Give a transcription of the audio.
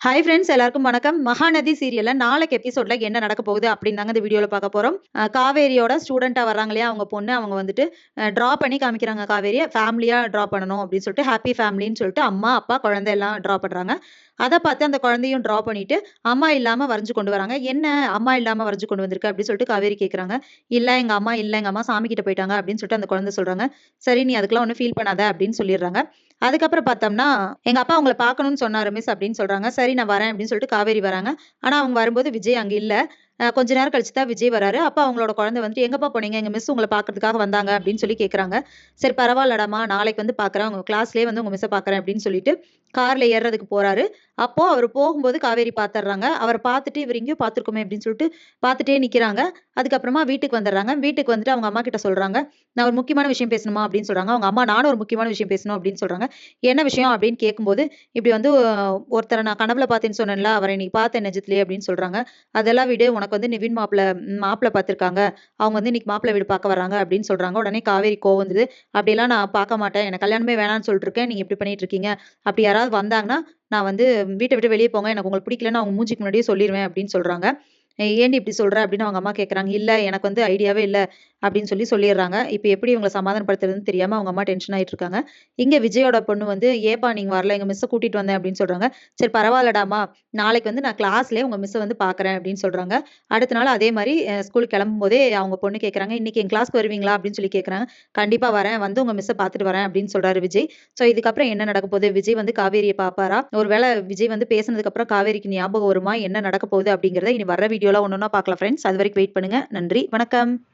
Hi friends எல்லாருக்கும் வணக்கம். மகாநதி சீரியல்ல நாளைக்கு எபிசோட்ல என்ன நடக்க போகுது அப்படின்னு தாங்க இந்த வீடியோல பார்க்க போறோம். காவேரியோட ஸ்டூடெண்ட்டா வர்றாங்க இல்லையா, அவங்க பொண்ணு அவங்க வந்துட்டு ட்ரா பண்ணி காமிக்கிறாங்க காவேரிய. ஃபேமிலியா ட்ரா பண்ணணும் அப்படின்னு சொல்லிட்டு ஹாப்பி ஃபேமிலின்னு சொல்லிட்டு அம்மா, அப்பா, குழந்தை எல்லாம் ட்ரா பண்றாங்க. அத பார்த்து அந்த குழந்தையும் ட்ரா பண்ணிட்டு அம்மா இல்லாம வரைஞ்சு கொண்டு வராங்க. என்ன அம்மா இல்லாம வரைஞ்சு கொண்டு வந்திருக்க அப்படின்னு சொல்லிட்டு காவேரி கேட்கறாங்க. இல்ல எங்க அம்மா இல்ல, எங்க அம்மா சாமி கிட்ட போயிட்டாங்க அப்படின்னு சொல்லிட்டு அந்த குழந்தை சொல்றாங்க. சரி நீ அதுக்கெல்லாம் ஒண்ணும் ஃபீல் பண்ணாத அப்படின்னு சொல்லிடுறாங்க. அதுக்கப்புறம் பார்த்தோம்னா, எங்க அப்பா உங்கள பார்க்கணும்னு சொன்னாரு மிஸ் அப்படின்னு சொல்றாங்க. சரி நான் வரேன் அப்படின்னு சொல்லிட்டு காவேரி வராங்க. ஆனா அவங்க வரும்போது விஜய் அங்க இல்ல. கொஞ்ச நேரம் கழிச்சு தான் விஜய் வராரு. அப்ப அவங்களோட குழந்தை வந்துட்டு, "எங்கப்பா போனீங்க? எங்க மிஸ் உங்கள பார்க்கறதுக்காக வந்தாங்க" அப்படின்னு சொல்லி கேட்கறாங்க. "சரி பரவாயில்லடாம்மா, நாளைக்கு வந்து பார்க்குறேன். உங்க கிளாஸ்லயே வந்து உங்க மிஸ்ஸ பார்க்குறேன்" அப்படின்னு சொல்லிட்டு கார்ல ஏறுறதுக்கு போறாரு. அப்போ அவரு போகும்போது காவேரி பார்த்துர்றாங்க. அவர பார்த்துட்டு இவரு எங்கேயோ பார்த்துருக்கோமே அப்படின்னு சொல்லிட்டு பார்த்துட்டே நிக்கிறாங்க. அதுக்கப்புறமா வீட்டுக்கு வந்துர்றாங்க. வீட்டுக்கு வந்துட்டு அவங்க அம்மா கிட்ட சொல்றாங்க. "நான் ஒரு முக்கியமான விஷயம் பேசணுமா?" அப்படின்னு சொல்றாங்க. அவங்க அம்மா, "நானும் ஒரு முக்கியமான விஷயம் பேசணும்" அப்படின்னு சொல்றாங்க. "என்ன விஷயம்?" அப்படின்னு கேட்கும்போது, "இப்படி வந்து ஒருத்தர நான் கனவுல பார்த்தேன்னு சொன்னேன்ல, அவர இன்னைக்கு பார்த்தேன் நிஜத்திலேயே" அப்படின்னு சொல்றாங்க. "அதெல்லாம் விடு. உனக்கு வந்து நிவின் மாப்பிள பார்த்துருக்காங்க. அவங்க வந்து இன்னைக்கு மாப்பிள வீடு பார்க்க வர்றாங்க" அப்படின்னு சொல்றாங்க. உடனே காவேரி கோவம் வந்துது. "அப்படியெல்லாம் நான் பார்க்க மாட்டேன். எனக்கு கல்யாணமே வேணான்னு சொல்லிட்டு இருக்கேன். நீங்க இப்படி பண்ணிட்டு இருக்கீங்க. அப்படி யாராவது வந்தாங்கன்னா, நான் வந்து வீட்ட விட்டு வெளிய போங்க. எனக்கு உங்களுக்கு பிடிக்கலன்னு அவங்க மூஞ்சிக்கு முன்னாடியே சொல்லிருவேன்" அப்படின்னு சொல்றாங்க. "ஏன்டி இப்படி சொல்ற?" அப்படின்னு அவங்க அம்மா கேட்கறாங்க. "இல்ல எனக்கு வந்து ஐடியாவே இல்ல" அப்படின்னு சொல்லிர்றாங்க. இப்ப எப்படி இவங்கள சமாதானப்படுத்துறதுன்னு தெரியாம அவங்க அம்மா டென்ஷன் ஆயிட்டு இருக்காங்க. இங்க விஜயோட பொண்ணு வந்து, "ஏப்பா நீங்க வரல? எங்க மிஸ்ஸ கூட்டிட்டு வந்தேன்" அப்படின்னு சொல்றாங்க. "சரி பரவாயில்லடாம்மா, நாளைக்கு வந்து நான் கிளாஸ்லயே உங்க மிஸ்ஸ வந்து பார்க்குறேன்" அப்படின்னு சொல்றாங்க. அடுத்த நாள் அதே மாரி ஸ்கூலுக்கு கிளம்பும்போதே அவங்க பொண்ணு கேட்கறாங்க, "இன்னைக்கு என் கிளாஸ்க்கு வருவீங்களா?" அப்படின்னு சொல்லி கேட்கறாங்க. "கண்டிப்பா வரேன். வந்து உங்க மிஸ்ஸ பார்த்துட்டு வரேன்" அப்படின்னு சொல்றாரு விஜய். ஸோ இதுக்கப்புறம் என்ன நடக்க போகுது? விஜய் வந்து காவேரிய பார்ப்பாரா? ஒருவேள விஜய் வந்து பேசுனதுக்கு அப்புறம் காவேரிக்கு ஞாபகம் வருமா? என்ன நடக்க போகுது? அப்படிங்கிறத இனி வர்ற வீடியோல ஒண்ணொண்ணா பார்க்கலாம் ஃப்ரெண்ட்ஸ். அதுவரைக்கும் வெயிட் பண்ணுங்க. நன்றி. வணக்கம்.